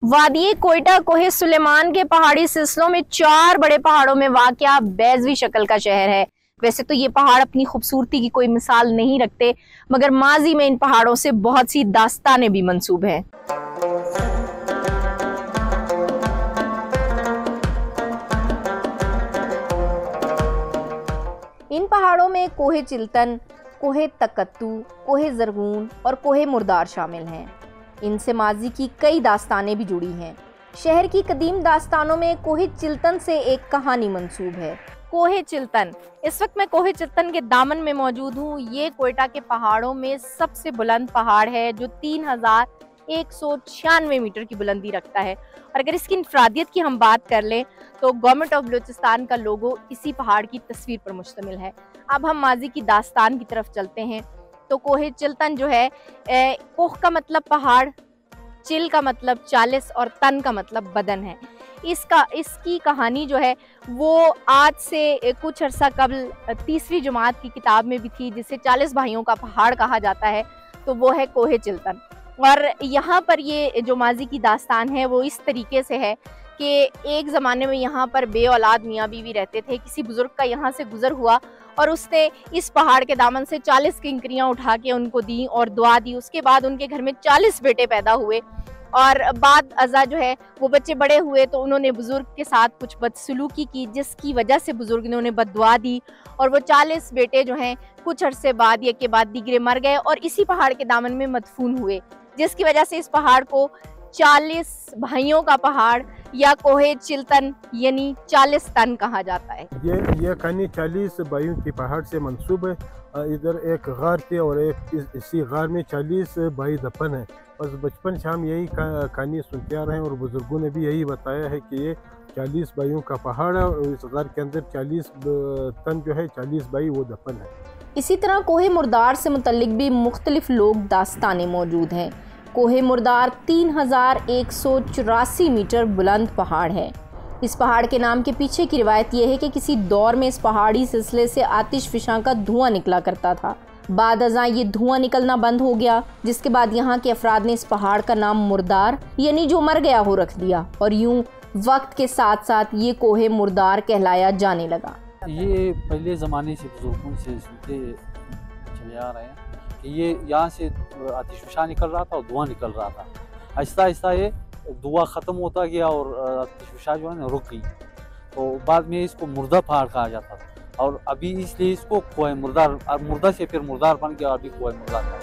वादी कोयटा कोहे सुलेमान के पहाड़ी सिलसिलों में 4 बड़े पहाड़ों में वाक़या बैज़वी शक्ल का शहर है। वैसे तो ये पहाड़ अपनी खूबसूरती की कोई मिसाल नहीं रखते, मगर माजी में इन पहाड़ों से बहुत सी दास्तानें भी मंसूब हैं। इन पहाड़ों में कोहे चिल्तन, कोहे तकत्तू, कोहे ज़रगून और कोहे मुर्दार शामिल हैं। इनसे माजी की कई दास्तानें भी जुड़ी हैं। शहर की कदीम दास्तानों में कोहे चिल्तन से एक कहानी मंसूब है। कोहे चिल्तन, इस वक्त मैं कोहे चिल्तन के दामन में मौजूद हूँ। ये कोयटा के पहाड़ों में सबसे बुलंद पहाड़ है जो 3196 मीटर की बुलंदी रखता है। और अगर इसकी इंफरादियत की हम बात कर लें तो गवर्नमेंट ऑफ बलूचिस्तान का लोगो इसी पहाड़ की तस्वीर पर मुश्तमिल है। अब हम माजी की दास्तान की तरफ चलते हैं। तो कोहे चिल्तन जो है, कोह का मतलब पहाड़, चिल का मतलब 40 और तन का मतलब बदन है। इसकी कहानी जो है वो आज से कुछ अरसा कबल 3वीं जमात की किताब में भी थी, जिसे 40 भाइयों का पहाड़ कहा जाता है। तो वो है कोहे चिल्तन। और यहाँ पर ये जो माजी की दास्तान है वो इस तरीके से है कि एक ज़माने में यहाँ पर बे औलाद मियाँ बीवी रहते थे। किसी बुज़ुर्ग का यहाँ से गुज़र हुआ और उसने इस पहाड़ के दामन से 40 किंकरियाँ उठा के उनको दी और दुआ दी। उसके बाद उनके घर में 40 बेटे पैदा हुए और बाद अज़ा जो है वो बच्चे बड़े हुए तो उन्होंने बुज़ुर्ग के साथ कुछ बदसलूकी की, जिसकी वजह से बुज़ुर्ग ने उन्हें बद्दुआ दी और वो 40 बेटे जो हैं कुछ अरसे बाद एक के बाद दीगरे मर गए और इसी पहाड़ के दामन में मदफून हुए, जिसकी वजह से इस पहाड़ को 40 भाइयों का पहाड़ या कोहे चिल्तन यानी 40 तन कहा जाता है। ये कहानी 40 भाइयों की पहाड़ से मंसूब है। इधर एक गार थी और एक इसी गार में 40 भाई दफन है। बस बचपन से हम यही कहानी सुनते आ रहे हैं और बुजुर्गों ने भी यही बताया है कि ये 40 भाइयों का पहाड़ है और इस गार के अंदर 40 तन जो है 40 भाई वो दफन है। इसी तरह कोहे मुर्दार से मुतल्लिक भी मुख्तलिफ लोग दास्तानें मौजूद हैं। कोहे मुर्दार 3184 मीटर बुलंद पहाड़ है। इस पहाड़ के नाम के पीछे की रिवायत यह है कि किसी दौर में इस पहाड़ी सिलसिले से आतिशफशां का धुआं निकला करता था। बाद अज़ां ये धुआं निकलना बंद हो गया, जिसके बाद यहाँ के अफराद ने इस पहाड़ का नाम मुर्दार यानी जो मर गया हो रख दिया और यूं वक्त के साथ साथ ये कोहे मुर्दार कहलाया जाने लगा। ये पहले ज़माने से बुजुर्गों से सुनते चले आ रहे हैं कि ये यहाँ से आतिशफशां निकल रहा था और धुआं निकल रहा था। आहिस्ता आहिस्ता ये धुआं ख़त्म होता गया और आतिशफशां जो है ना रुक गई। तो बाद में इसको मुर्दा पहाड़ कहा जाता था और अभी इसलिए इसको कोहे मुर्दार, मुर्दा से फिर मुर्दार बन गया, अभी कोहे मुर्दार है।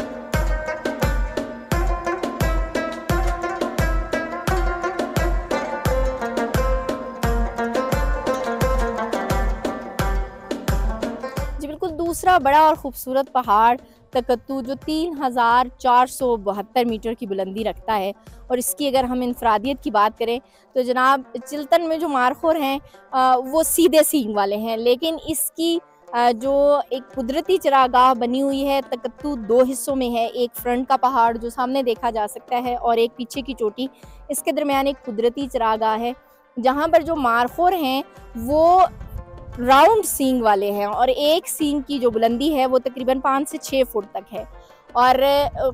दूसरा बड़ा और खूबसूरत पहाड़ तकत्तू जो 3472 मीटर की बुलंदी रखता है और इसकी अगर हम इंफरादियत की बात करें तो जनाब चिल्तन में जो मारखोर हैं वो सीधे सींग वाले हैं, लेकिन इसकी जो एक कुदरती चरागाह बनी हुई है तकत्तू 2 हिस्सों में है। एक फ्रंट का पहाड़ जो सामने देखा जा सकता है और एक पीछे की चोटी, इसके दरमियान एक कुदरती चरागाह है जहाँ पर जो मारखोर हैं वो राउंड सींग वाले हैं और एक सींग की जो बुलंदी है वो तकरीबन 5 से 6 फुट तक है और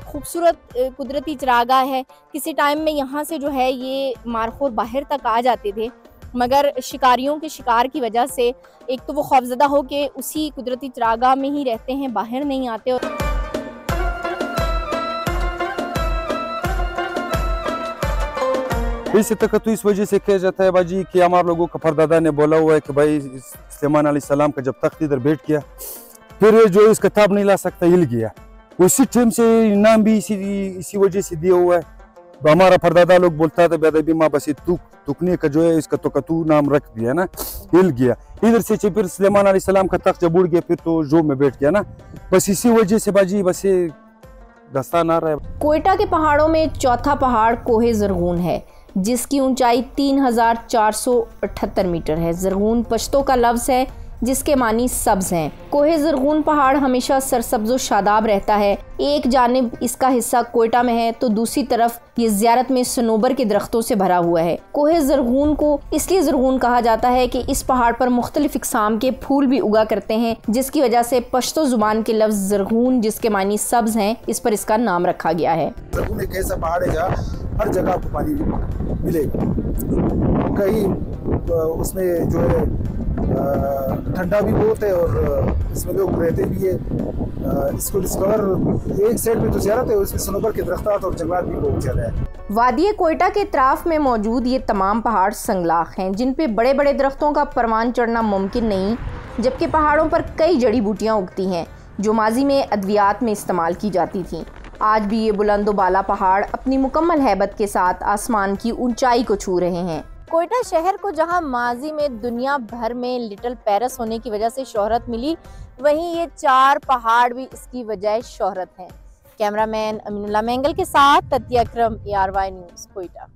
खूबसूरत कुदरती चरागाह है। किसी टाइम में यहाँ से जो है ये मारखोर बाहर तक आ जाते थे, मगर शिकारियों के शिकार की वजह से एक तो वो खौफजदा हो के उसी कुदरती चरागाह में ही रहते हैं, बाहर नहीं आते। और इसी तकत्तू इस वजह से किया जाता है बाजी कि हमारे लोगों का परदादा ने बोला हुआ है कि भाई सुलेमान अलैहिस्सलाम का जब तख्त इधर बैठ गया फिर जो इस किताब नहीं ला सकता हिल गया। उसी टाइम से नाम भी इसी वजह से दिया हुआ है। हमारा परदादा लोग बोलता था बेदबी माँ बस तुकने का जो है इसका तकत्तू नाम रख दिया ना, हिल गया इधर से। फिर सुलेमान अलैहिस्सलाम का तख्त जब उड़ गया फिर तो जो में बैठ गया ना, बस इसी वजह से बाजी बस दास्तान आ रहा है। कोयटा के पहाड़ों में चौथा पहाड़ कोहे ज़रगून है जिसकी ऊंचाई 3478 मीटर है। ज़रगून पश्तो का लफ्ज़ है जिसके मानी सब्ज हैं। कोहे ज़रगून पहाड़ हमेशा सरसब्ज व शादाब रहता है। एक जानिब इसका हिस्सा कोयटा में है तो दूसरी तरफ ये ज़ियारत में सनोबर के दरख्तों से भरा हुआ है। कोहे ज़रगून को इसलिए ज़रगून कहा जाता है कि इस पहाड़ पर मुख्तलिफ इक़साम के फूल भी उगा करते हैं, जिसकी वजह से पश्तो ज़ुबान के लफ्ज़ ज़रगून जिसके मानी सब्ज हैं इस पर इसका नाम रखा गया है। ज़रगून एक ऐसा पहाड़ है जहाँ हर जगह आपको पानी मिलेगा। कहीं उसमें जो है ठंडा भी बहुत है और इसमें लोग रहते भी है। इसको डिस्कवर एक साइड में तो ज़्यादा है, उसमें सनोबर के दरख्त और जंगलात भी बहुत ज़्यादा है। वादी कोयटा के इतराफ में मौजूद ये तमाम पहाड़ संगलाख हैं जिन पे बड़े बड़े दरख्तों का परवान चढ़ना मुमकिन नहीं, जबकि पहाड़ों पर कई जड़ी बूटियाँ उगती हैं जो माजी में अद्वियात में इस्तेमाल की जाती थीं। आज भी ये बुलंदो बाला पहाड़ अपनी मुकम्मल हैबत के साथ आसमान की ऊंचाई को छू रहे हैं। कोयटा शहर को जहां माजी में दुनिया भर में लिटिल पेरिस होने की वजह से शोहरत मिली, वहीं ये 4 पहाड़ भी इसकी वजह शोहरत हैं। कैमरामैन अमीनुल्लाह मेंगल के साथ ततिया अकरम, ARY न्यूज़, कोयटा।